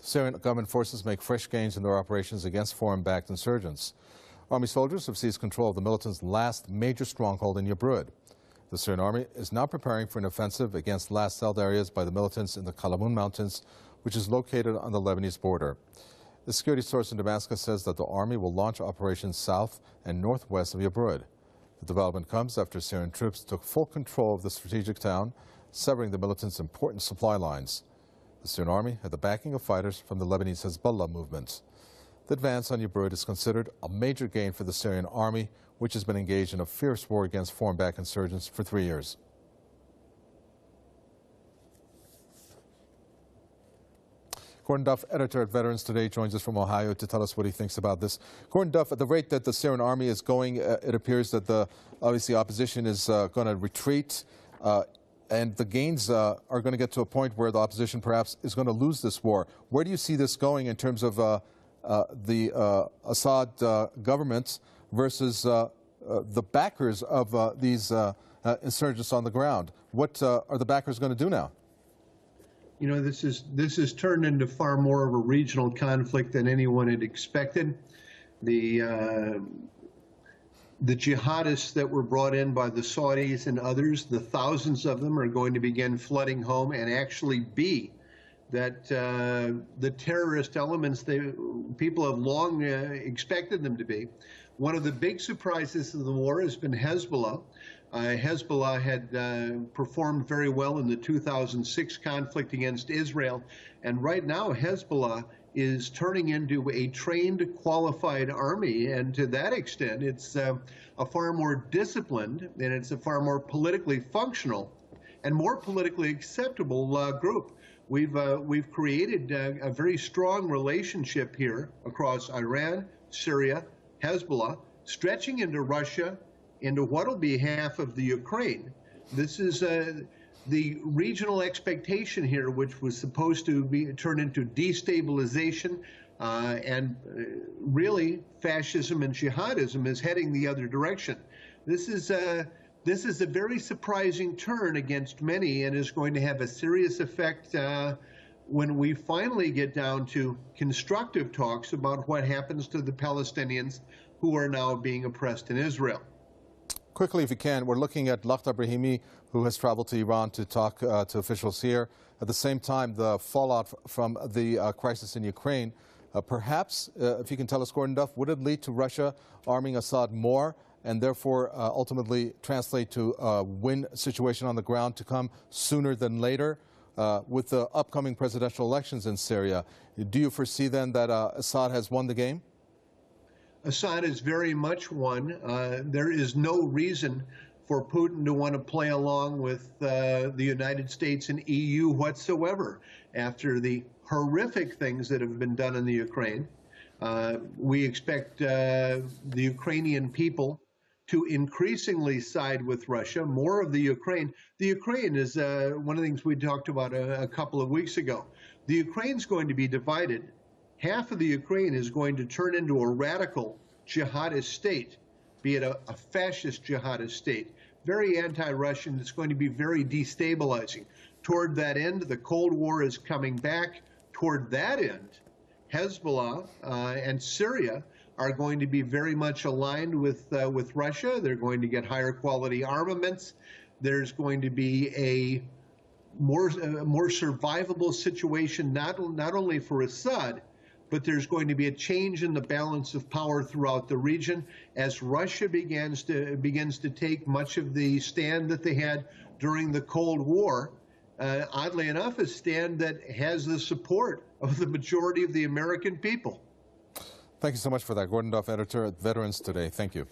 Syrian government forces make fresh gains in their operations against foreign-backed insurgents. Army soldiers have seized control of the militants' last major stronghold in Yabroud. The Syrian army is now preparing for an offensive against last held areas by the militants in the Qalamoun mountains, which is located on the Lebanese border. The security source in Damascus says that the army will launch operations south and northwest of Yabroud. The development comes after Syrian troops took full control of the strategic town, severing the militants' important supply lines. The Syrian army had the backing of fighters from the Lebanese Hezbollah movement. The advance on Yabroud is considered a major gain for the Syrian army, which has been engaged in a fierce war against foreign-backed insurgents for 3 years. Gordon Duff, editor at Veterans Today, joins us from Ohio to tell us what he thinks about this. Gordon Duff, at the rate that the Syrian army is going, it appears that the opposition is going to retreat, and the gains are going to get to a point where the opposition perhaps is going to lose this war. Where do you see this going in terms of the Assad government versus the backers of these insurgents on the ground? What are the backers going to do now? You know, this has turned into far more of a regional conflict than anyone had expected. The jihadists that were brought in by the Saudis and others, the thousands of them, are going to begin flooding home and actually be that the terrorist elements people have long expected them to be. One of the big surprises of the war has been Hezbollah. Hezbollah had performed very well in the 2006 conflict against Israel, and right now Hezbollah is turning into a trained, qualified army, and to that extent it's a far more disciplined and it's a far more politically functional and more politically acceptable group. We've created a very strong relationship here across Iran, Syria, Hezbollah, stretching into Russia, into what will be half of the Ukraine. This is the regional expectation here, which was supposed to be turned into destabilization, and really fascism and jihadism is heading the other direction. This is a very surprising turn against many, and is going to have a serious effect when we finally get down to constructive talks about what happens to the Palestinians who are now being oppressed in Israel. Quickly, if you can, we're looking at Lakhdar Brahimi, who has traveled to Iran to talk to officials here. At the same time, the fallout from the crisis in Ukraine, perhaps, if you can tell us, Gordon Duff, would it lead to Russia arming Assad more and therefore ultimately translate to a win situation on the ground to come sooner than later? With the upcoming presidential elections in Syria, do you foresee then that Assad has won the game? Assad is very much won. There is no reason for Putin to want to play along with the United States and EU whatsoever after the horrific things that have been done in the Ukraine. We expect the Ukrainian people to increasingly side with Russia. More of the Ukraine. The Ukraine is one of the things we talked about a couple of weeks ago. The Ukraine's going to be divided. Half of the Ukraine is going to turn into a radical jihadist state, be it a fascist jihadist state, very anti-Russian. It's going to be very destabilizing. Toward that end, the Cold War is coming back. Toward that end, Hezbollah and Syria are going to be very much aligned with Russia. They're going to get higher quality armaments. There's going to be a more survivable situation, not only for Assad, but there's going to be a change in the balance of power throughout the region as Russia begins to take much of the stand that they had during the Cold War. Oddly enough, a stand that has the support of the majority of the American people. Thank you so much for that. Gordon Duff, editor at Veterans Today. Thank you.